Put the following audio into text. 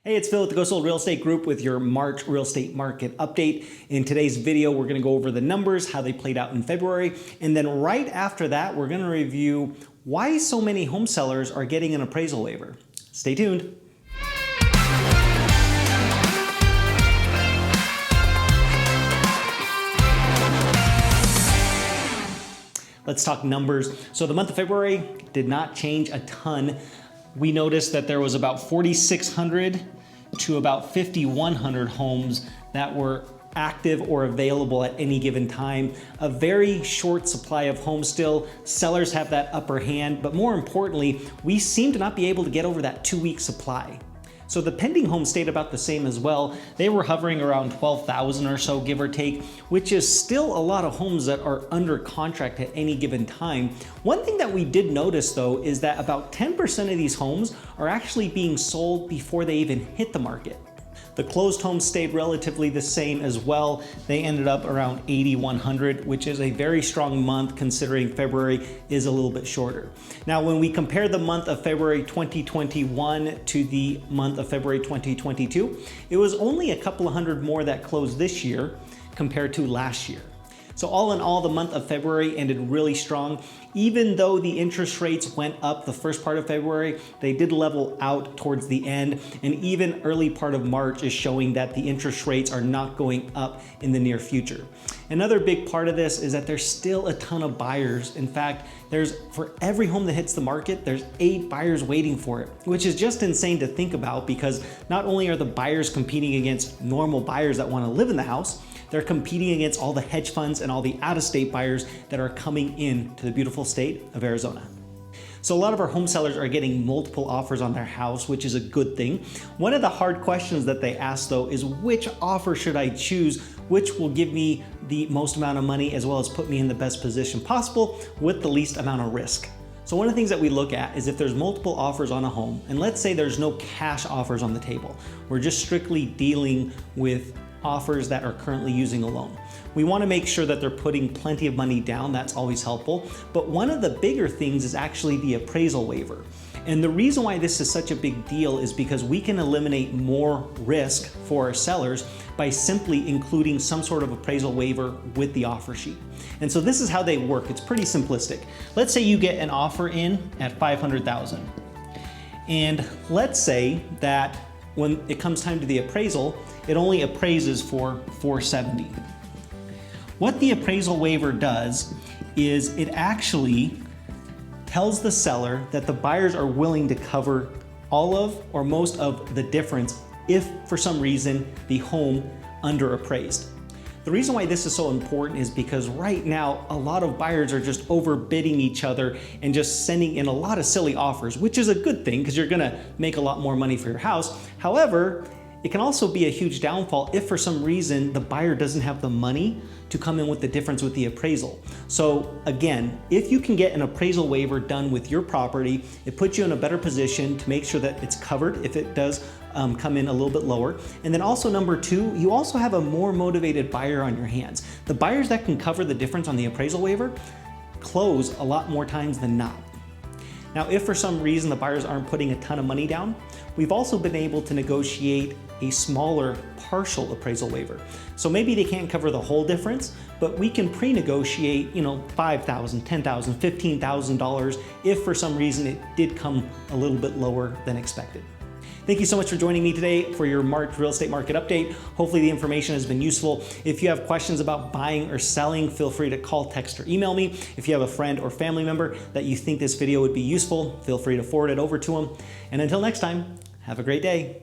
Hey, it's Phil at the Go Sold Real Estate Group with your March real estate market update. In today's video, we're going to go over the numbers, how they played out in February, and then right after that, we're going to review why so many home sellers are getting an appraisal waiver. Stay tuned. Let's talk numbers. So the month of February did not change a ton. We noticed that there was about 4,600 to about 5,100 homes that were active or available at any given time. A very short supply of homes still. Sellers have that upper hand, but more importantly, we seem to not be able to get over that 2-week supply. So the pending homes stayed about the same as well. They were hovering around 12,000 or so, give or take, which is still a lot of homes that are under contract at any given time. One thing that we did notice though is that about 10% of these homes are actually being sold before they even hit the market. The closed homes stayed relatively the same as well. They ended up around 8,100, which is a very strong month considering February is a little bit shorter. Now, when we compare the month of February 2021 to the month of February 2022, it was only a couple of hundred more that closed this year compared to last year. So all in all, the month of February ended really strong. Even though the interest rates went up the first part of February, they did level out towards the end. And even early part of March is showing that the interest rates are not going up in the near future. Another big part of this is that there's still a ton of buyers. In fact, for every home that hits the market, there's 8 buyers waiting for it, which is just insane to think about because not only are the buyers competing against normal buyers that want to live in the house, they're competing against all the hedge funds and all the out-of-state buyers that are coming in to the beautiful state of Arizona. So a lot of our home sellers are getting multiple offers on their house, which is a good thing. One of the hard questions that they ask though is which offer should I choose, which will give me the most amount of money as well as put me in the best position possible with the least amount of risk. So one of the things that we look at is if there's multiple offers on a home, and let's say there's no cash offers on the table, we're just strictly dealing with offers that are currently using a loan. We want to make sure that they're putting plenty of money down. That's always helpful. But one of the bigger things is actually the appraisal waiver. And the reason why this is such a big deal is because we can eliminate more risk for our sellers by simply including some sort of appraisal waiver with the offer sheet. And so this is how they work. It's pretty simplistic. Let's say you get an offer in at $500,000. And let's say that when it comes time to the appraisal, it only appraises for $470,000. What the appraisal waiver does is it actually tells the seller that the buyers are willing to cover all of or most of the difference if for some reason the home underappraised. The reason why this is so important is because right now, a lot of buyers are just overbidding each other and just sending in a lot of silly offers, which is a good thing because you're gonna make a lot more money for your house. However, it can also be a huge downfall if for some reason the buyer doesn't have the money to come in with the difference with the appraisal. So again, if you can get an appraisal waiver done with your property, it puts you in a better position to make sure that it's covered if it does come in a little bit lower. And then also number 2, you also have a more motivated buyer on your hands. The buyers that can cover the difference on the appraisal waiver close a lot more times than not. Now, if for some reason the buyers aren't putting a ton of money down, we've also been able to negotiate a smaller partial appraisal waiver. So maybe they can't cover the whole difference, but we can pre-negotiate, $5,000, $10,000, $15,000 if for some reason it did come a little bit lower than expected. Thank you so much for joining me today for your March real estate market update. Hopefully the information has been useful. If you have questions about buying or selling, feel free to call, text, or email me. If you have a friend or family member that you think this video would be useful, feel free to forward it over to them. And until next time, have a great day.